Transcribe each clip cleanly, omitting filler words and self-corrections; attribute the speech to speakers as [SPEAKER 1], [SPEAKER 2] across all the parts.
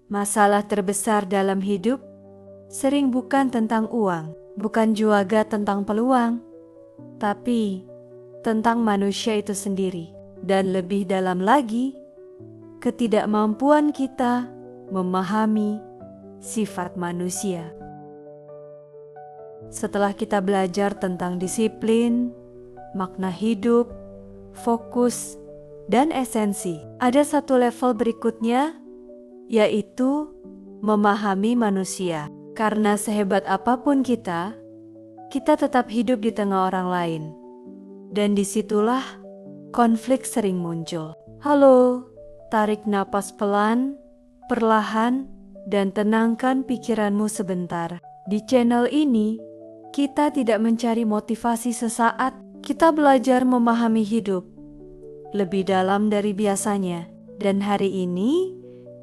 [SPEAKER 1] Masalah terbesar dalam hidup sering bukan tentang uang, bukan juga tentang peluang, tapi tentang manusia itu sendiri. Dan lebih dalam lagi, ketidakmampuan kita memahami sifat manusia. Setelah kita belajar tentang disiplin, makna hidup, fokus, dan esensi, ada satu level berikutnya, yaitu memahami manusia. Karena sehebat apapun kita tetap hidup di tengah orang lain. Dan disitulah konflik sering muncul. Halo, tarik napas pelan, perlahan, dan tenangkan pikiranmu sebentar. Di channel ini, kita tidak mencari motivasi sesaat, kita belajar memahami hidup lebih dalam dari biasanya. Dan hari ini,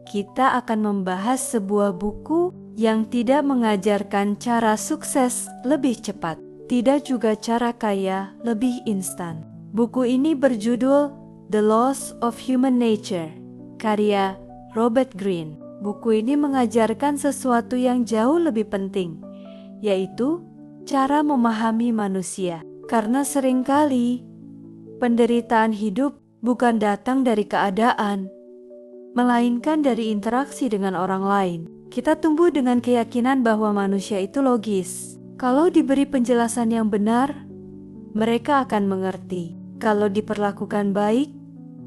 [SPEAKER 1] kita akan membahas sebuah buku yang tidak mengajarkan cara sukses lebih cepat, tidak juga cara kaya lebih instan. Buku ini berjudul The Laws of Human Nature, karya Robert Greene. Buku ini mengajarkan sesuatu yang jauh lebih penting, yaitu cara memahami manusia. Karena seringkali penderitaan hidup bukan datang dari keadaan, melainkan dari interaksi dengan orang lain. Kita tumbuh dengan keyakinan bahwa manusia itu logis. Kalau diberi penjelasan yang benar, mereka akan mengerti. Kalau diperlakukan baik,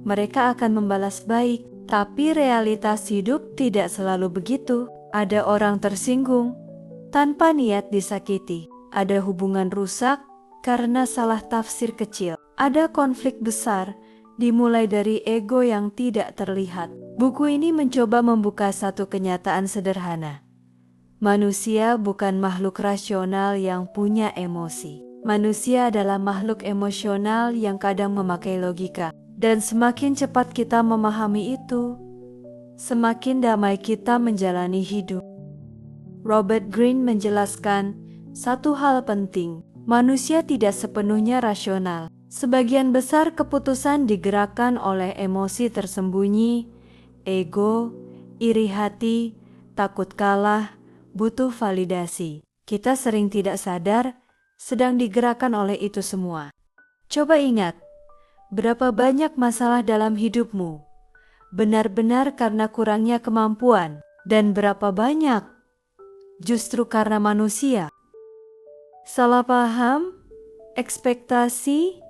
[SPEAKER 1] mereka akan membalas baik. Tapi realitas hidup tidak selalu begitu. Ada orang tersinggung tanpa niat disakiti. Ada hubungan rusak karena salah tafsir kecil. Ada konflik besar dimulai dari ego yang tidak terlihat. Buku ini mencoba membuka satu kenyataan sederhana. Manusia bukan makhluk rasional yang punya emosi. Manusia adalah makhluk emosional yang kadang memakai logika. Dan semakin cepat kita memahami itu, semakin damai kita menjalani hidup. Robert Greene menjelaskan satu hal penting. Manusia tidak sepenuhnya rasional. Sebagian besar keputusan digerakkan oleh emosi tersembunyi, ego, iri hati, takut kalah, butuh validasi. Kita sering tidak sadar sedang digerakkan oleh itu semua. Coba ingat, berapa banyak masalah dalam hidupmu benar-benar karena kurangnya kemampuan, dan berapa banyak justru karena manusia. Salah paham, ekspektasi,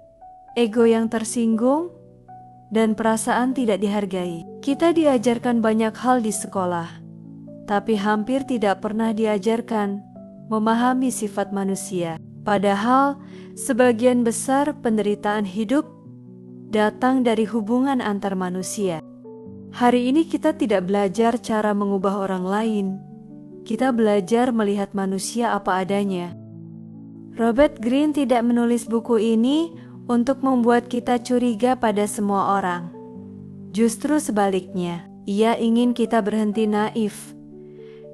[SPEAKER 1] ego yang tersinggung, dan perasaan tidak dihargai. Kita diajarkan banyak hal di sekolah, tapi hampir tidak pernah diajarkan memahami sifat manusia. Padahal sebagian besar penderitaan hidup datang dari hubungan antar manusia. Hari ini kita tidak belajar cara mengubah orang lain. Kita belajar melihat manusia apa adanya. Robert Greene tidak menulis buku ini untuk membuat kita curiga pada semua orang. Justru sebaliknya, ia ingin kita berhenti naif.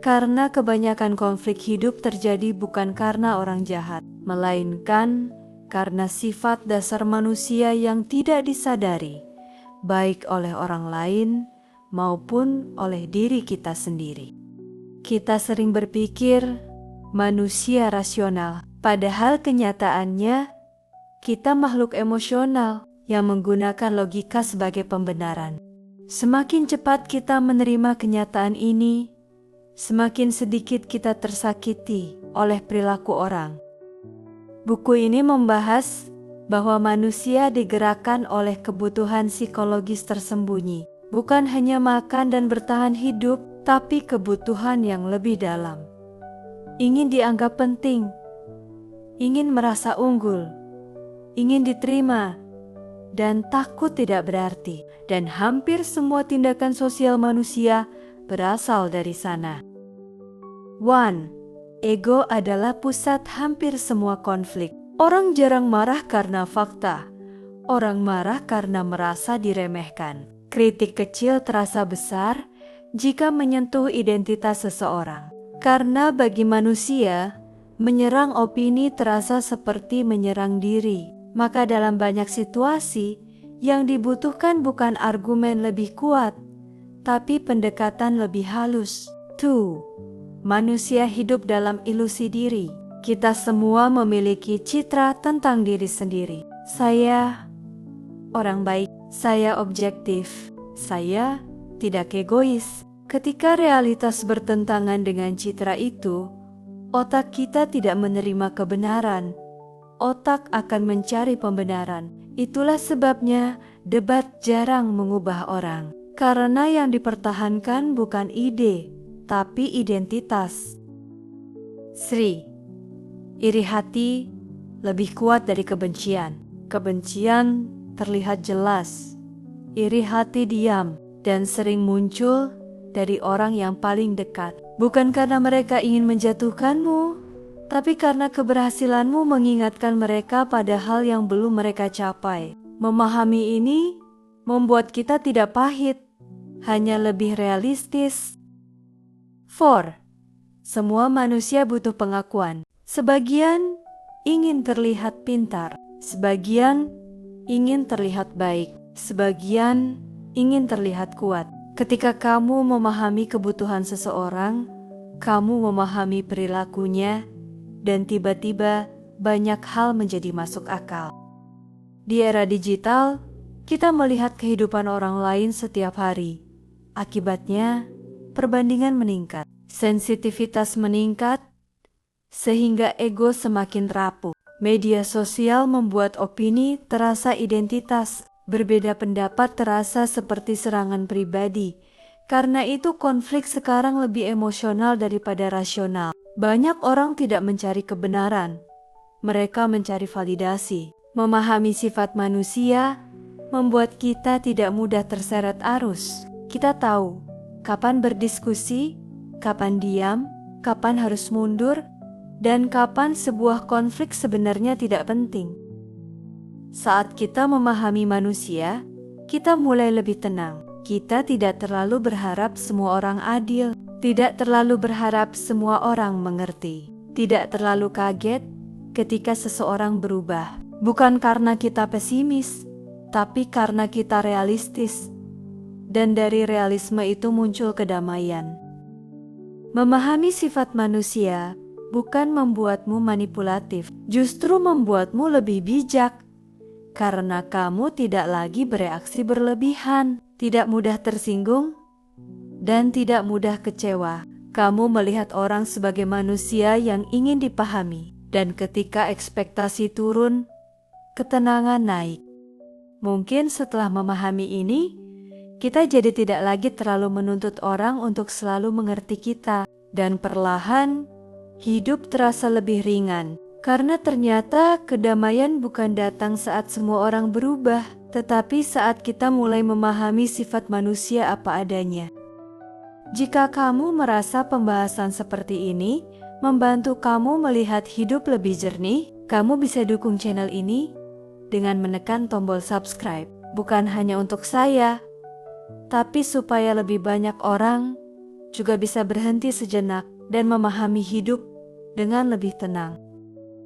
[SPEAKER 1] Karena kebanyakan konflik hidup terjadi bukan karena orang jahat, melainkan karena sifat dasar manusia yang tidak disadari, baik oleh orang lain maupun oleh diri kita sendiri. Kita sering berpikir manusia rasional, padahal kenyataannya kita makhluk emosional yang menggunakan logika sebagai pembenaran. Semakin cepat kita menerima kenyataan ini, semakin sedikit kita tersakiti oleh perilaku orang. Buku ini membahas bahwa manusia digerakkan oleh kebutuhan psikologis tersembunyi, bukan hanya makan dan bertahan hidup, tapi kebutuhan yang lebih dalam. Ingin dianggap penting, ingin merasa unggul, ingin diterima, dan takut tidak berarti. Dan hampir semua tindakan sosial manusia berasal dari sana. 1. Ego adalah pusat hampir semua konflik. Orang jarang marah karena fakta. Orang marah karena merasa diremehkan. Kritik kecil terasa besar jika menyentuh identitas seseorang. Karena bagi manusia, menyerang opini terasa seperti menyerang diri. Maka dalam banyak situasi, yang dibutuhkan bukan argumen lebih kuat, tapi pendekatan lebih halus. 2. Manusia hidup dalam ilusi diri. Kita semua memiliki citra tentang diri sendiri. Saya orang baik, saya objektif, saya tidak egois. Ketika realitas bertentangan dengan citra itu, otak kita tidak menerima kebenaran. Otak akan mencari pembenaran. Itulah sebabnya debat jarang mengubah orang. Karena yang dipertahankan bukan ide, tapi identitas. 3. Iri hati lebih kuat dari kebencian. Kebencian terlihat jelas. Iri hati diam dan sering muncul dari orang yang paling dekat. Bukan karena mereka ingin menjatuhkanmu, tapi karena keberhasilanmu mengingatkan mereka pada hal yang belum mereka capai. Memahami ini membuat kita tidak pahit, hanya lebih realistis. 4. Semua manusia butuh pengakuan. Sebagian ingin terlihat pintar, sebagian ingin terlihat baik, sebagian ingin terlihat kuat. Ketika kamu memahami kebutuhan seseorang, kamu memahami perilakunya, dan tiba-tiba banyak hal menjadi masuk akal. Di era digital, kita melihat kehidupan orang lain setiap hari. Akibatnya, perbandingan meningkat, sensitivitas meningkat, sehingga ego semakin rapuh. Media sosial membuat opini terasa identitas, berbeda pendapat terasa seperti serangan pribadi. Karena itu konflik sekarang lebih emosional daripada rasional. Banyak orang tidak mencari kebenaran, mereka mencari validasi. Memahami sifat manusia membuat kita tidak mudah terseret arus. Kita tahu kapan berdiskusi, kapan diam, kapan harus mundur, dan kapan sebuah konflik sebenarnya tidak penting. Saat kita memahami manusia, kita mulai lebih tenang. Kita tidak terlalu berharap semua orang adil, tidak terlalu berharap semua orang mengerti, tidak terlalu kaget ketika seseorang berubah. Bukan karena kita pesimis, tapi karena kita realistis. Dan dari realisme itu muncul kedamaian. Memahami sifat manusia bukan membuatmu manipulatif, justru membuatmu lebih bijak. Karena kamu tidak lagi bereaksi berlebihan, tidak mudah tersinggung, dan tidak mudah kecewa. Kamu melihat orang sebagai manusia yang ingin dipahami, dan ketika ekspektasi turun, ketenangan naik. Mungkin setelah memahami ini, kita jadi tidak lagi terlalu menuntut orang untuk selalu mengerti kita, dan perlahan hidup terasa lebih ringan. Karena ternyata kedamaian bukan datang saat semua orang berubah, tetapi saat kita mulai memahami sifat manusia apa adanya. Jika kamu merasa pembahasan seperti ini membantu kamu melihat hidup lebih jernih, kamu bisa dukung channel ini dengan menekan tombol subscribe. Bukan hanya untuk saya, tapi supaya lebih banyak orang juga bisa berhenti sejenak dan memahami hidup dengan lebih tenang.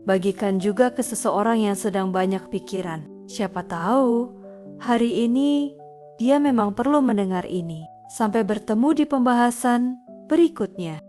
[SPEAKER 1] Bagikan juga ke seseorang yang sedang banyak pikiran. Siapa tahu hari ini dia memang perlu mendengar ini. Sampai bertemu di pembahasan berikutnya.